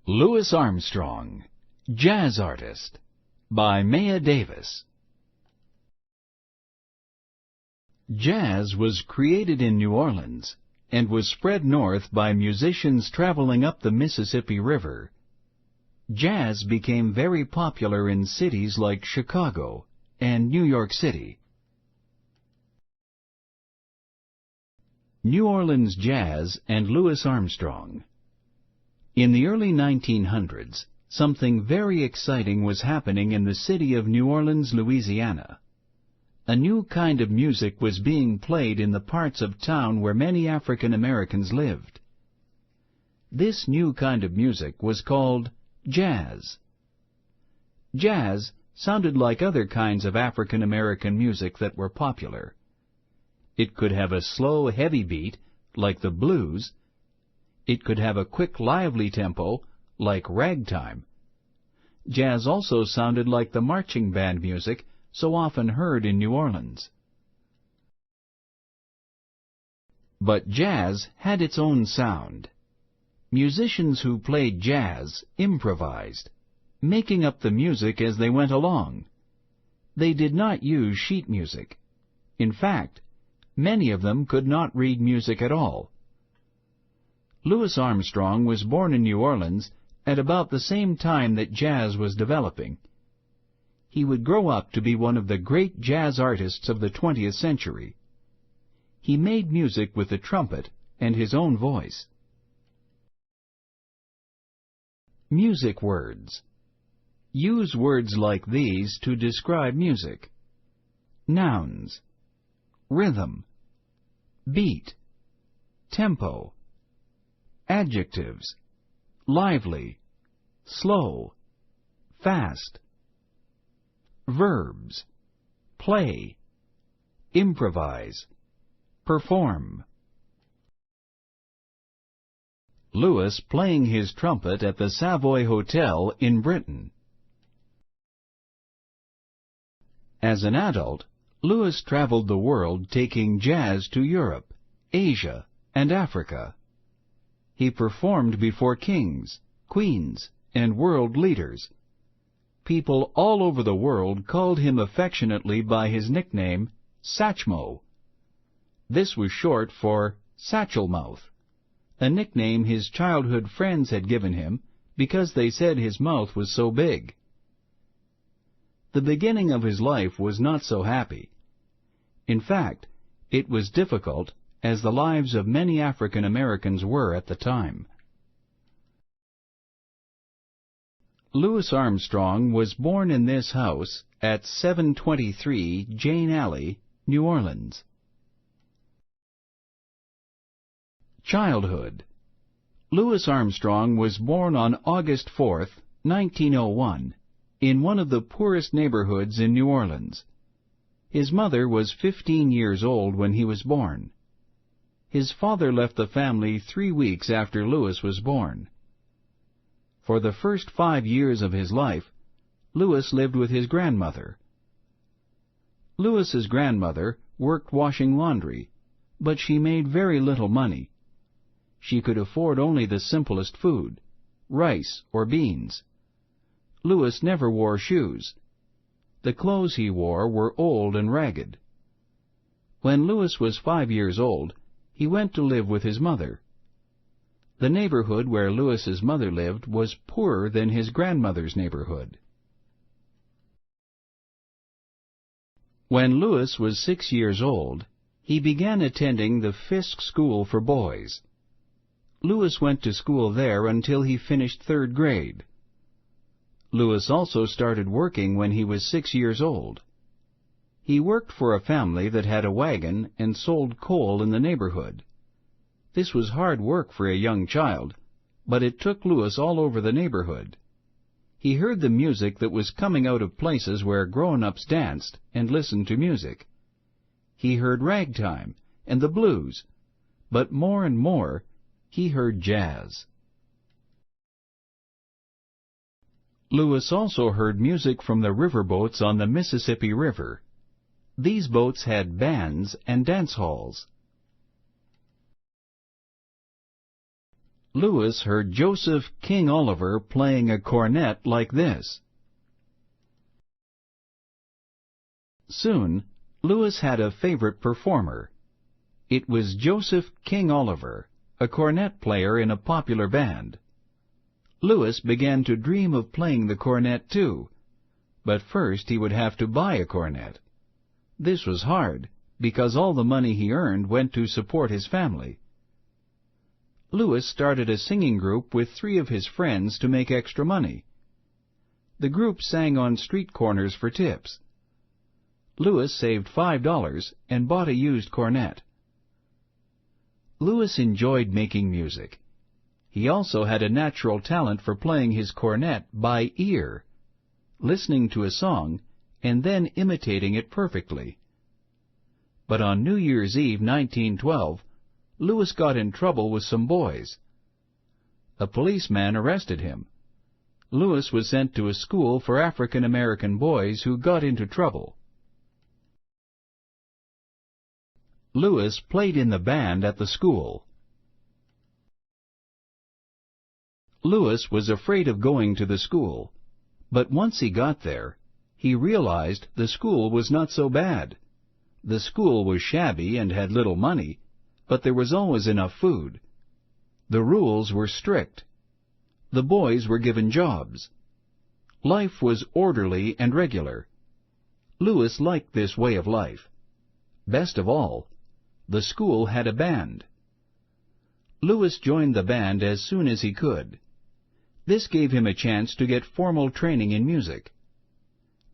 Louis Armstrong, Jazz Artist, by Maya Davis. Jazz was created in New Orleans and was spread north by musicians traveling up the Mississippi River. Jazz became very popular in cities like Chicago and New York City. New Orleans Jazz and Louis Armstrong. In the early 1900s, something very exciting was happening in the city of New Orleans, Louisiana. A new kind of music was being played in the parts of town where many African Americans lived. This new kind of music was called jazz. Jazz sounded like other kinds of African American music that were popular. It could have a slow, heavy beat, like the blues. It could have a quick, lively tempo, like ragtime. Jazz also sounded like the marching band music so often heard in New Orleans. But jazz had its own sound. Musicians who played jazz improvised, making up the music as they went along. They did not use sheet music. In fact, many of them could not read music at all. Louis Armstrong was born in New Orleans at about the same time that jazz was developing. He would grow up to be one of the great jazz artists of the 20th century. He made music with the trumpet and his own voice. Music words. Use words like these to describe music. Nouns: rhythm, beat, tempo. Adjectives: lively, slow, fast. Verbs: play, improvise, perform. Louis playing his trumpet at the Savoy Hotel in Britain. As an adult, Louis traveled the world taking jazz to Europe, Asia, and Africa. He performed before kings, queens, and world leaders. People all over the world called him affectionately by his nickname, Satchmo. This was short for Satchel Mouth, a nickname his childhood friends had given him because they said his mouth was so big. The beginning of his life was not so happy. In fact, it was difficult, as the lives of many African Americans were at the time. Louis Armstrong was born in this house at 723 Jane Alley, New Orleans. Childhood. Louis Armstrong was born on August 4, 1901, in one of the poorest neighborhoods in New Orleans. His mother was 15 years old when he was born. His father left the family 3 weeks after Louis was born. For the first 5 years of his life, Louis lived with his grandmother. Louis's grandmother worked washing laundry, but she made very little money. She could afford only the simplest food, rice or beans. Louis never wore shoes. The clothes he wore were old and ragged. When Louis was 5 years old, he went to live with his mother. The neighborhood where Louis's mother lived was poorer than his grandmother's neighborhood. When Louis was 6 years old, he began attending the Fisk School for Boys. Louis went to school there until he finished 3rd grade. Louis also started working when he was 6 years old. He worked for a family that had a wagon and sold coal in the neighborhood. This was hard work for a young child, but it took Louis all over the neighborhood. He heard the music that was coming out of places where grown-ups danced and listened to music. He heard ragtime and the blues, but more and more he heard jazz. Louis also heard music from the riverboats on the Mississippi River. These boats had bands and dance halls. Louis heard Joseph King Oliver playing a cornet like this. Soon, Louis had a favorite performer. It was Joseph King Oliver, a cornet player in a popular band. Louis began to dream of playing the cornet too, but first he would have to buy a cornet. This was hard, because all the money he earned went to support his family. Louis started a singing group with 3 of his friends to make extra money. The group sang on street corners for tips. Louis saved $5 and bought a used cornet. Louis enjoyed making music. He also had a natural talent for playing his cornet by ear, listening to a song and then imitating it perfectly. But on New Year's Eve 1912, Louis got in trouble with some boys. A policeman arrested him. Louis was sent to a school for African American boys who got into trouble. Louis played in the band at the school. Louis was afraid of going to the school, but once he got there, he realized the school was not so bad. The school was shabby and had little money, but there was always enough food. The rules were strict. The boys were given jobs. Life was orderly and regular. Louis liked this way of life. Best of all, the school had a band. Louis joined the band as soon as he could. This gave him a chance to get formal training in music.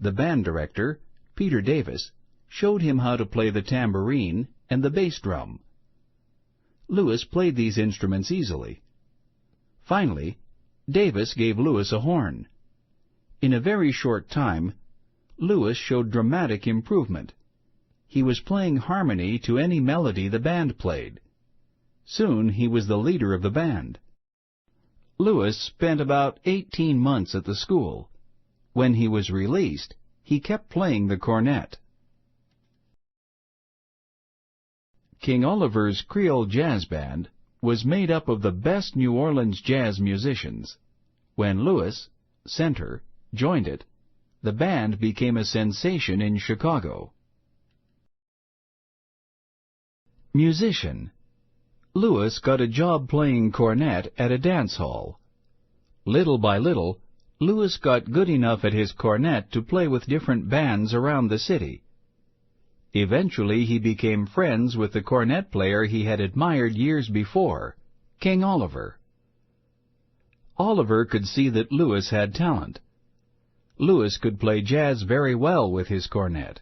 The band director, Peter Davis, showed him how to play the tambourine and the bass drum. Louis played these instruments easily. Finally, Davis gave Louis a horn. In a very short time, Louis showed dramatic improvement. He was playing harmony to any melody the band played. Soon he was the leader of the band. Louis spent about 18 months at the school. When he was released, he kept playing the cornet. King Oliver's Creole Jazz Band was made up of the best New Orleans jazz musicians. When Louis, center, joined it, the band became a sensation in Chicago. Musician. Louis got a job playing cornet at a dance hall. Little by little, Louis got good enough at his cornet to play with different bands around the city. Eventually he became friends with the cornet player he had admired years before, King Oliver. Oliver could see that Louis had talent. Louis could play jazz very well with his cornet.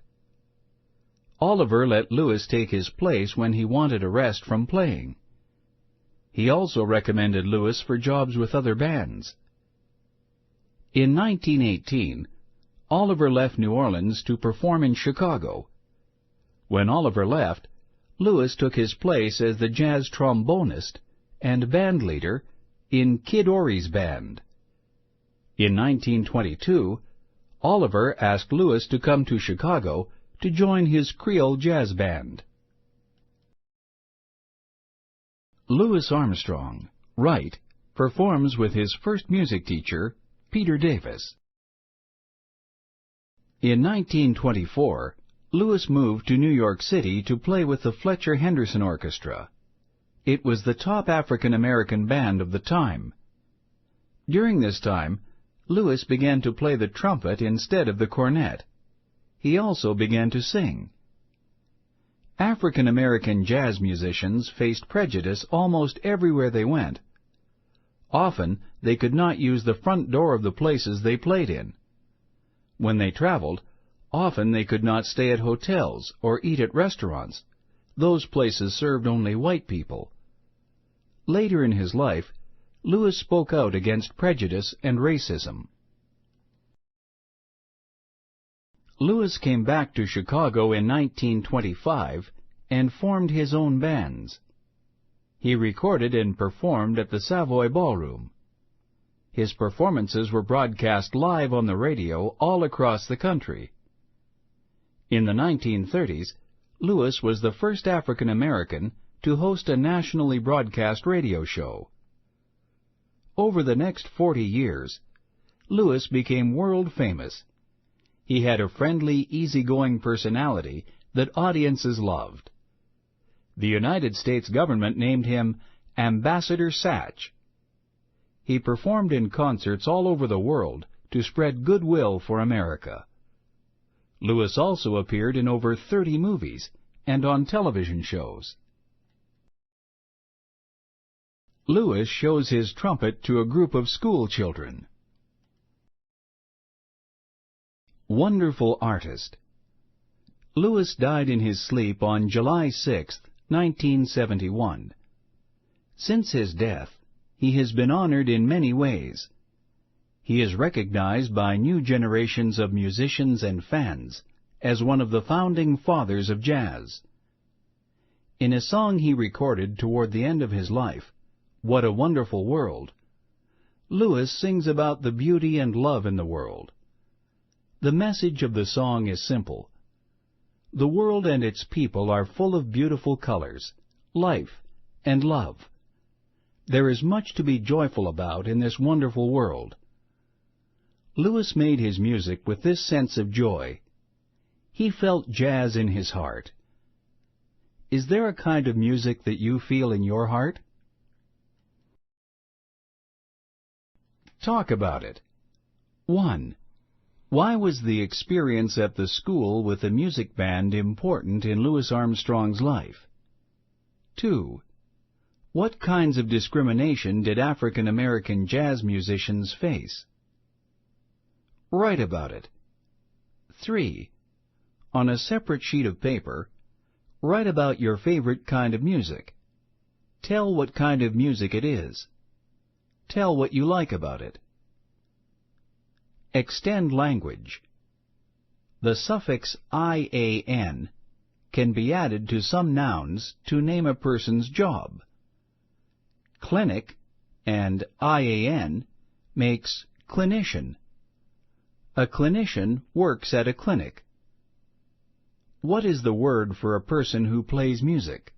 Oliver let Louis take his place when he wanted a rest from playing. He also recommended Louis for jobs with other bands. In 1918, Oliver left New Orleans to perform in Chicago. When Oliver left, Louis took his place as the jazz trombonist and band leader in Kid Ory's band. In 1922, Oliver asked Louis to come to Chicago to join his Creole Jazz Band. Louis Armstrong, right, performs with his first music teacher, Peter Davis. In 1924, Louis moved to New York City to play with the Fletcher Henderson Orchestra. It was the top African-American band of the time. During this time, Louis began to play the trumpet instead of the cornet. He also began to sing. African-American jazz musicians faced prejudice almost everywhere they went. Often, they could not use the front door of the places they played in. When they traveled, often they could not stay at hotels or eat at restaurants. Those places served only white people. Later in his life, Louis spoke out against prejudice and racism. Louis came back to Chicago in 1925 and formed his own bands. He recorded and performed at the Savoy Ballroom. His performances were broadcast live on the radio all across the country. In the 1930s, Louis was the first African American to host a nationally broadcast radio show. Over the next 40 years, Louis became world famous. He had a friendly, easygoing personality that audiences loved. The United States government named him Ambassador Satch. He performed in concerts all over the world to spread goodwill for America. Louis also appeared in over 30 movies and on television shows. Louis shows his trumpet to a group of school children. Wonderful artist. Louis died in his sleep on July 6, 1971. Since his death, he has been honored in many ways. He is recognized by new generations of musicians and fans as one of the founding fathers of jazz. In a song he recorded toward the end of his life, "What a Wonderful World," Louis sings about the beauty and love in the world. The message of the song is simple. The world and its people are full of beautiful colors, life, and love. There is much to be joyful about in this wonderful world. Louis made his music with this sense of joy. He felt jazz in his heart. Is there a kind of music that you feel in your heart? Talk about it. 1. Why was the experience at the school with the music band important in Louis Armstrong's life? 2. What kinds of discrimination did African American jazz musicians face? Write about it. 3. On a separate sheet of paper, write about your favorite kind of music. Tell what kind of music it is. Tell what you like about it. Extend language. The suffix IAN can be added to some nouns to name a person's job. Clinic and IAN makes clinician. A clinician works at a clinic. What is the word for a person who plays music?